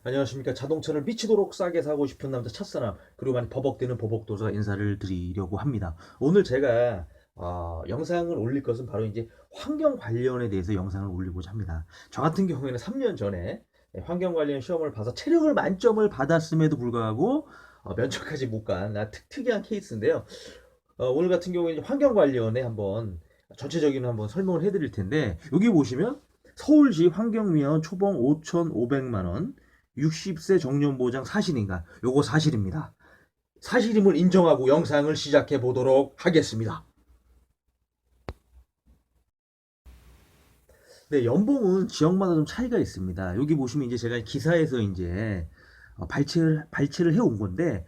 안녕하십니까. 자동차를 미치도록 싸게 사고 싶은 남자 첫사람, 그리고 많이 버벅대는 버벅도사 인사를 드리려고 합니다. 오늘 제가 영상을 올릴 것은 바로 이제 환경 관련에 대해서 영상을 올리고자 합니다. 저 같은 경우에는 3년 전에 환경 관련 시험을 봐서 체력을 만점을 받았음에도 불구하고 면접까지 못 간 특이한 케이스인데요. 오늘 같은 경우에 이제 환경 관련에 한번 전체적인 한번 설명을 해드릴 텐데, 여기 보시면 서울시 환경미화원 초봉 5,500만 원, 60세 정년보장 사실인가? 요거 사실입니다. 사실임을 인정하고 영상을 시작해 보도록 하겠습니다. 네, 연봉은 지역마다 좀 차이가 있습니다. 여기 보시면 이제 제가 기사에서 이제 발췌를 해온 건데,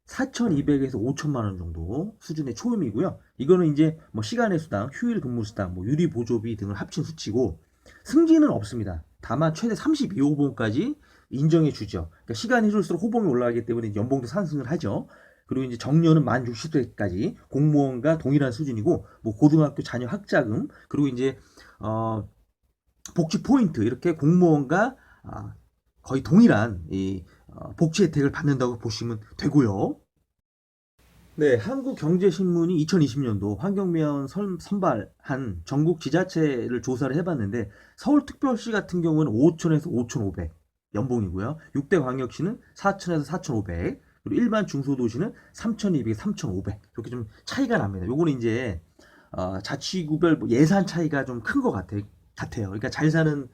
4,200에서 5천만 원 정도 수준의 초임이고요. 이거는 이제 뭐 시간의 수당, 휴일 근무 수당, 뭐 유리 보조비 등을 합친 수치고, 승진은 없습니다. 다만 최대 32호봉까지 인정해 주죠. 그러니까 시간이 흐를수록 호봉이 올라가기 때문에 연봉도 상승을 하죠. 그리고 이제 정년은 만 60세까지 공무원과 동일한 수준이고, 뭐 고등학교 자녀 학자금, 그리고 이제 어 복지 포인트, 이렇게 공무원과 거의 동일한 이 복지 혜택을 받는다고 보시면 되고요. 네, 한국경제신문이 2020년도 환경미화원 선발한 전국 지자체를 조사를 해봤는데, 서울특별시 같은 경우는 5천에서 5,500 연봉이고요. 6대 광역시는 4천에서 4,500, 그리고 일반 중소도시는 3,200, 3,500, 이렇게 좀 차이가 납니다. 요거는 이제 자치구별 예산 차이가 좀 큰 것 같아요. 그러니까 잘 사는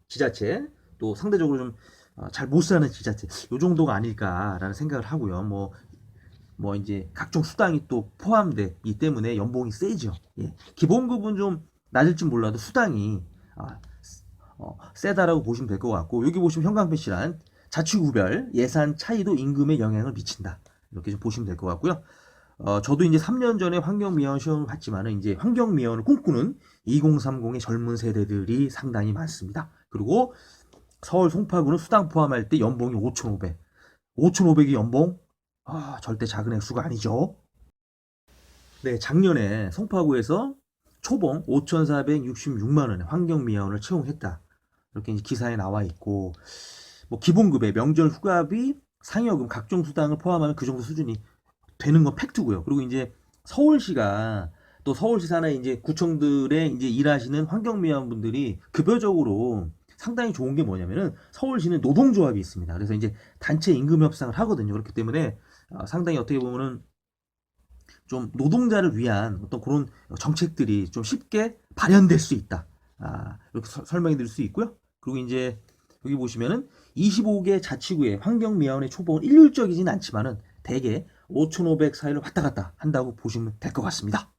지자체, 또 상대적으로 좀 잘 못 사는 지자체, 요 정도가 아닐까라는 생각을 하고요. 뭐 이제 각종 수당이 또 포함되기 때문에 연봉이 세죠. 예. 기본급은 좀 낮을지 몰라도 수당이 아, 세다라고 보시면 될 것 같고, 여기 보시면 형광펜실한 자치구별 예산 차이도 임금에 영향을 미친다, 이렇게 좀 보시면 될 것 같고요. 저도 이제 3년 전에 환경미화원 시험을 봤지만은 이제 환경미화원을 꿈꾸는 2030의 젊은 세대들이 상당히 많습니다. 그리고 서울 송파구는 수당 포함할 때 연봉이 5,500. 5,500이 연봉? 절대 작은 액수가 아니죠. 네, 작년에 송파구에서 초봉 5,466만 원의 환경미화원을 채용했다, 이렇게 이제 기사에 나와 있고, 뭐 기본급에 명절 휴가비, 상여금, 각종 수당을 포함하면 그 정도 수준이 되는 건 팩트고요. 그리고 이제 서울시가, 또 서울시 산하의 이제 구청들에 이제 일하시는 환경미화원 분들이 급여적으로 상당히 좋은 게 뭐냐면은, 서울시는 노동조합이 있습니다. 그래서 이제 단체 임금 협상을 하거든요. 그렇기 때문에 상당히 어떻게 보면은 좀 노동자를 위한 어떤 그런 정책들이 좀 쉽게 발현될 수 있다. 이렇게 설명해 드릴 수 있고요. 그리고 이제 여기 보시면은 25개 자치구의 환경미화원의 초봉은 일률적이진 않지만은 대개 5,500 사이를 왔다 갔다 한다고 보시면 될 것 같습니다.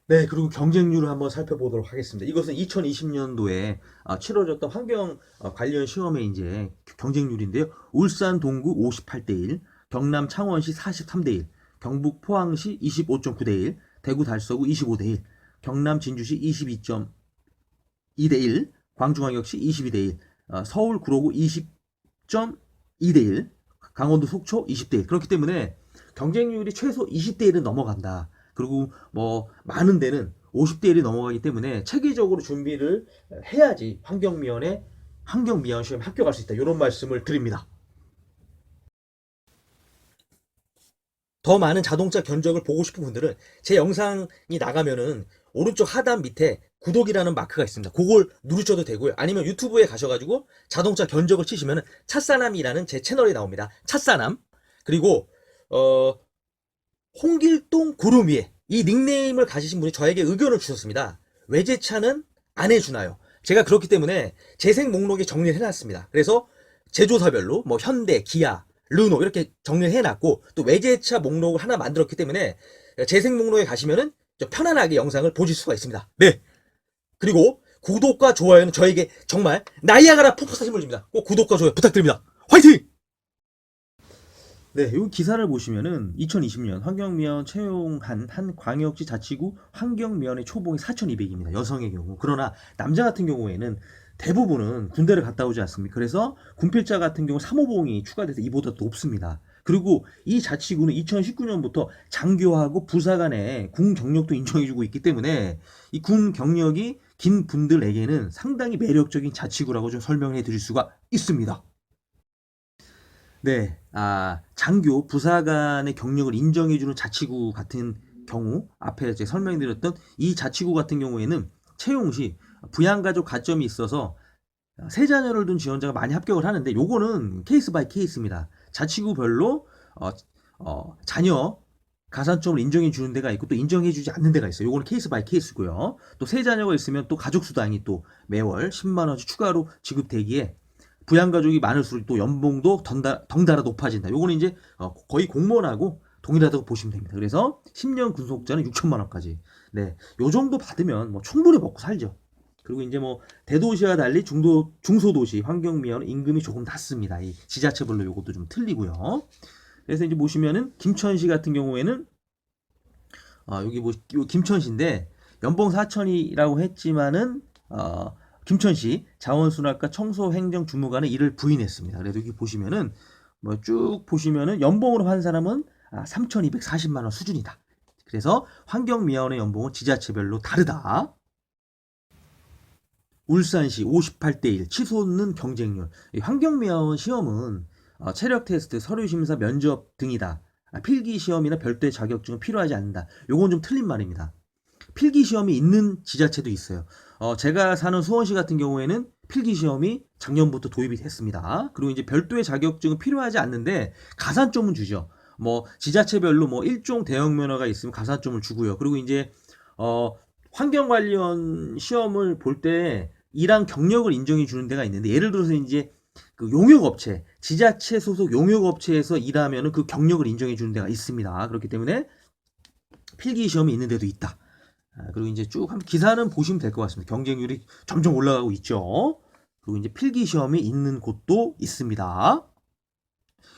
네, 그리고 경쟁률을 한번 살펴보도록 하겠습니다. 이것은 2020년도에 치러졌던 환경 관련 시험의 이제 경쟁률인데요. 울산 동구 58대 1, 경남 창원시 43대 1, 경북 포항시 25.9대 1, 대구 달서구 25대 1, 경남 진주시 22.2대 1, 광주광역시 22대 1, 서울 구로구 20.2대 1, 강원도 속초 20대 1. 그렇기 때문에 경쟁률이 최소 20대 1은 넘어간다. 그리고 뭐 많은 데는 50대 1이 넘어가기 때문에 체계적으로 준비를 해야지 환경미화원 시험에 합격할 수 있다, 이런 말씀을 드립니다. 더 많은 자동차 견적을 보고 싶은 분들은 제 영상이 나가면은 오른쪽 하단 밑에 구독이라는 마크가 있습니다. 그걸 누르셔도 되고요. 아니면 유튜브에 가셔가지고 자동차 견적을 치시면은 찻사남이라는 제 채널이 나옵니다. 찻사남. 그리고 어, 홍길동 구름 위에, 이 닉네임을 가지신 분이 저에게 의견을 주셨습니다. 외제차는 안 해주나요? 제가 그렇기 때문에 재생 목록에 정리를 해놨습니다. 그래서 제조사별로 뭐 현대, 기아, 르노 이렇게 정리를 해놨고, 또 외제차 목록을 하나 만들었기 때문에 재생 목록에 가시면은 편안하게 영상을 보실 수가 있습니다. 네. 그리고 구독과 좋아요는 저에게 정말 나이아가라 폭포사 힘을 줍니다. 꼭 구독과 좋아요 부탁드립니다. 화이팅! 네, 이 기사를 보시면은 2020년 환경미화원 채용한 한 광역시 자치구 환경미화원의 초봉이 4,200입니다. 여성의 경우. 그러나 남자 같은 경우에는 대부분은 군대를 갔다 오지 않습니까? 그래서 군필자 같은 경우 3호봉이 추가돼서 이보다 높습니다. 그리고 이 자치구는 2019년부터 장교하고 부사 간의 군 경력도 인정해주고 있기 때문에 이 군 경력이 분들에게는 상당히 매력적인 자치구라고 좀 설명해 드릴 수가 있습니다. 네, 장교, 부사관의 경력을 인정해주는 자치구 같은 경우, 앞에 제가 설명드렸던 이 자치구 같은 경우에는 채용 시 부양가족 가점이 있어서 세 자녀를 둔 지원자가 많이 합격을 하는데, 요거는 케이스 바이 케이스입니다. 자치구별로 어, 자녀 가산점을 인정해 주는 데가 있고 또 인정해 주지 않는 데가 있어요. 요거는 케이스 바이 케이스고요. 또 세 자녀가 있으면 또 가족 수당이 또 매월 10만 원씩 추가로 지급되기에 부양가족이 많을수록 또 연봉도 덩달아 높아진다. 요거는 이제 거의 공무원하고 동일하다고 보시면 됩니다. 그래서 10년 군속자는 6천만 원까지. 네, 요 정도 받으면 뭐 충분히 먹고 살죠. 그리고 이제 뭐 대도시와 달리 중소도시 환경미화는 임금이 조금 낮습니다. 이 지자체별로 요것도 좀 틀리고요. 그래서 이제 보시면은 김천시 같은 경우에는 여기 뭐 김천시인데 연봉 4천이라고 했지만은 김천시 자원순환과 청소행정주무관은 이를 부인했습니다. 그래서 여기 보시면은 뭐 쭉 보시면은 연봉으로 한 사람은 3,240만 원 수준이다. 그래서 환경미화원의 연봉은 지자체별로 다르다. 울산시 58대 1 치솟는 경쟁률. 환경미화원 시험은 체력 테스트, 서류 심사, 면접 등이다. 필기 시험이나 별도의 자격증은 필요하지 않는다. 요건 좀 틀린 말입니다. 필기 시험이 있는 지자체도 있어요. 제가 사는 수원시 같은 경우에는 필기 시험이 작년부터 도입이 됐습니다. 그리고 이제 별도의 자격증은 필요하지 않는데 가산점은 주죠. 뭐 지자체별로 뭐 일종 대형 면허가 있으면 가산점을 주고요. 그리고 이제 환경 관련 시험을 볼 때 일한 경력을 인정해 주는 데가 있는데, 예를 들어서 이제 그 용역업체, 지자체 소속 용역업체에서 일하면은 그 경력을 인정해 주는 데가 있습니다. 그렇기 때문에 필기 시험이 있는 데도 있다. 그리고 이제 쭉 한번 기사는 보시면 될 것 같습니다. 경쟁률이 점점 올라가고 있죠. 그리고 이제 필기 시험이 있는 곳도 있습니다.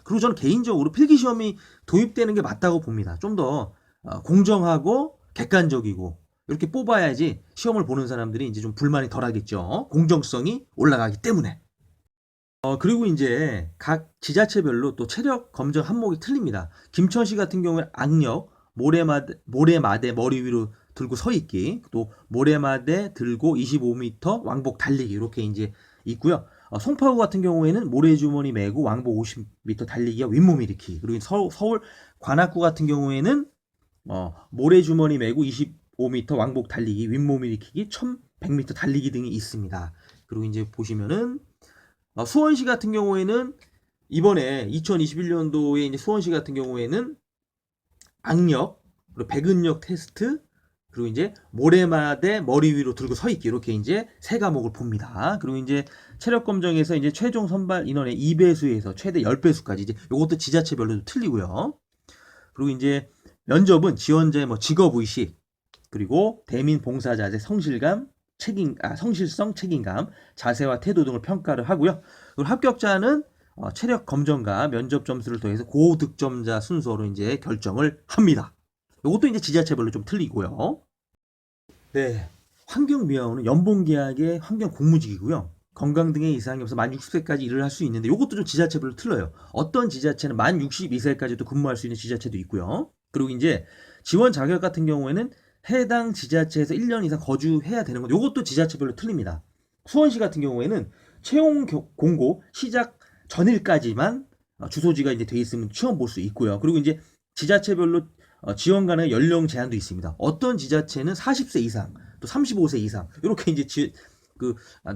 그리고 저는 개인적으로 필기 시험이 도입되는 게 맞다고 봅니다. 좀 더 공정하고 객관적이고 이렇게 뽑아야지 시험을 보는 사람들이 이제 좀 불만이 덜하겠죠. 공정성이 올라가기 때문에. 그리고 이제 각 지자체별로 또 체력 검정 항목이 틀립니다. 김천시 같은 경우는 악력, 모래마대 머리 위로 들고 서 있기, 또 모래마대 들고 25m 왕복 달리기 이렇게 이제 있고요. 송파구 같은 경우에는 모래주머니 메고 왕복 50m 달리기와 윗몸 일으키기. 그리고 서울 관악구 같은 경우에는 모래주머니 메고 25m 왕복 달리기, 윗몸 일으키기, 1100m 달리기 등이 있습니다. 그리고 이제 보시면은 수원시 같은 경우에는 이번에 2021년도에 이제 수원시 같은 경우에는 악력, 그리고 배근력 테스트, 그리고 이제 모래마대 머리 위로 들고 서 있기 이렇게 이제 세 과목을 봅니다. 그리고 이제 체력 검정에서 이제 최종 선발 인원의 2배수에서 최대 10배수까지 이제 요것도 지자체별로도 틀리고요. 그리고 이제 면접은 지원자의 뭐 직업 의식, 그리고 대민 봉사자재 성실감, 성실성, 책임감, 자세와 태도 등을 평가를 하고요. 그리고 합격자는 체력 검정과 면접 점수를 더해서 고득점자 순서로 이제 결정을 합니다. 이것도 이제 지자체별로 좀 틀리고요. 네, 환경미화원은 연봉계약의 환경 공무직이고요. 건강 등의 이상이 없어 만 60세까지 일을 할 수 있는데 이것도 좀 지자체별로 틀려요. 어떤 지자체는 만 62세까지도 근무할 수 있는 지자체도 있고요. 그리고 이제 지원 자격 같은 경우에는 해당 지자체에서 1년 이상 거주해야 되는 건데 이것도 지자체별로 틀립니다. 수원시 같은 경우에는 채용 공고 시작 전일까지만 주소지가 이제 돼 있으면 시험 볼 수 있고요. 그리고 이제 지자체별로 지원 가능한 연령 제한도 있습니다. 어떤 지자체는 40세 이상, 또 35세 이상 이렇게 이제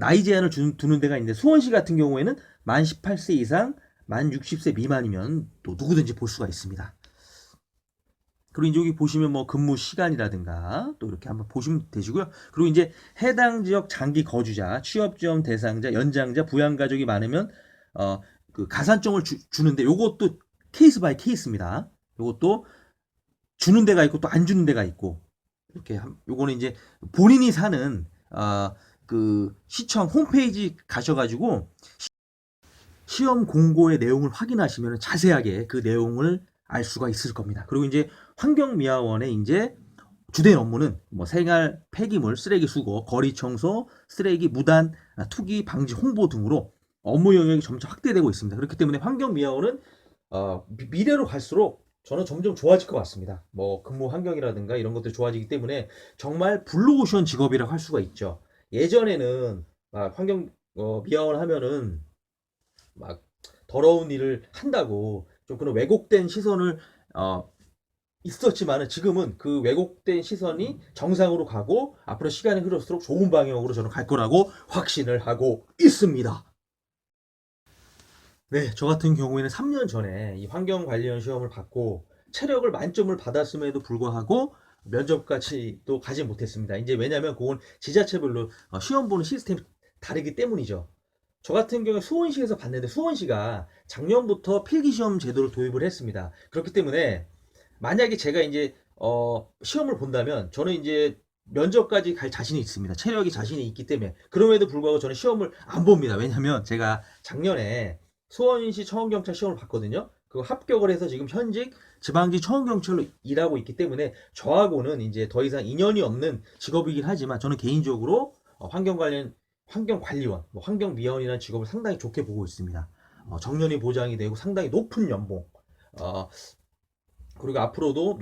나이 제한을 두는 데가 있는데, 수원시 같은 경우에는 만 18세 이상, 만 60세 미만이면 또 누구든지 볼 수가 있습니다. 그리고 이제 여기 보시면 뭐 근무 시간이라든가 또 이렇게 한번 보시면 되시고요. 그리고 이제 해당 지역 장기 거주자, 취업 지원 대상자, 연장자, 부양 가족이 많으면 그 가산점을 주는데 요것도 케이스 바이 케이스입니다. 요것도 주는 데가 있고 또 안 주는 데가 있고 이렇게 요거는 이제 본인이 사는 그 시청 홈페이지 가셔가지고 시험 공고의 내용을 확인하시면 자세하게 그 내용을 알 수가 있을 겁니다. 그리고 이제 환경미화원의 이제 주된 업무는 뭐 생활 폐기물, 쓰레기 수거, 거리 청소, 쓰레기 무단 투기 방지 홍보 등으로 업무 영역이 점차 확대되고 있습니다. 그렇기 때문에 환경미화원은 미래로 갈수록 저는 점점 좋아질 것 같습니다. 뭐 근무 환경이라든가 이런 것들이 좋아지기 때문에 정말 블루오션 직업이라고 할 수가 있죠. 예전에는 막 환경 미화원 하면은 막 더러운 일을 한다고 좀 그런 왜곡된 시선을 어, 있었지만은 지금은 그 왜곡된 시선이 정상으로 가고 앞으로 시간이 흐를수록 좋은 방향으로 저는 갈 거라고 확신을 하고 있습니다. 네, 저 같은 경우에는 3년 전에 이 환경 관련 시험을 받고 체력을 만점을 받았음에도 불구하고 면접까지도 가지 못했습니다. 이제 왜냐면 그건 지자체별로 시험 보는 시스템이 다르기 때문이죠. 저 같은 경우에 수원시에서 봤는데 수원시가 작년부터 필기시험 제도를 도입을 했습니다. 그렇기 때문에 만약에 제가 이제 시험을 본다면 저는 이제 면접까지 갈 자신이 있습니다. 체력이 자신이 있기 때문에. 그럼에도 불구하고 저는 시험을 안 봅니다. 왜냐면 제가 작년에 수원시 청원경찰 시험을 봤거든요. 그 합격을 해서 지금 현직 지방직 청원경찰로 일하고 있기 때문에 저하고는 이제 더 이상 인연이 없는 직업이긴 하지만 저는 개인적으로 환경 관련 환경관리원, 뭐 환경미화원이라는 직업을 상당히 좋게 보고 있습니다. 정년이 보장이 되고 상당히 높은 연봉, 어, 그리고 앞으로도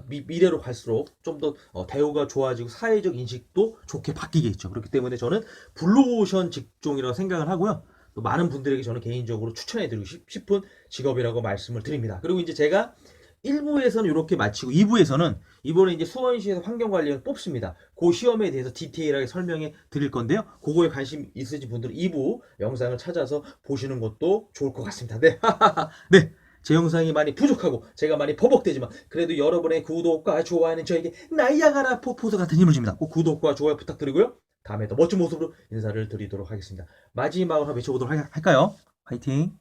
미래로 갈수록 좀 더 대우가 좋아지고 사회적 인식도 좋게 바뀌겠죠. 그렇기 때문에 저는 블루오션 직종이라고 생각을 하고요. 또 많은 분들에게 저는 개인적으로 추천해드리고 싶은 직업이라고 말씀을 드립니다. 그리고 이제 제가 1부에서는 이렇게 마치고 2부에서는 이번에 이제 수원시에서 환경관리원 뽑습니다. 그 시험에 대해서 디테일하게 설명해 드릴 건데요. 그거에 관심 있으신 분들은 2부 영상을 찾아서 보시는 것도 좋을 것 같습니다. 네. 네. 제 영상이 많이 부족하고 제가 많이 버벅대지만 그래도 여러분의 구독과 좋아요는 저에게 나이아가라 폭포수 같은 힘을 줍니다. 꼭 구독과 좋아요 부탁드리고요. 다음에 더 멋진 모습으로 인사를 드리도록 하겠습니다. 마지막으로 한번 외쳐보도록 할까요? 화이팅!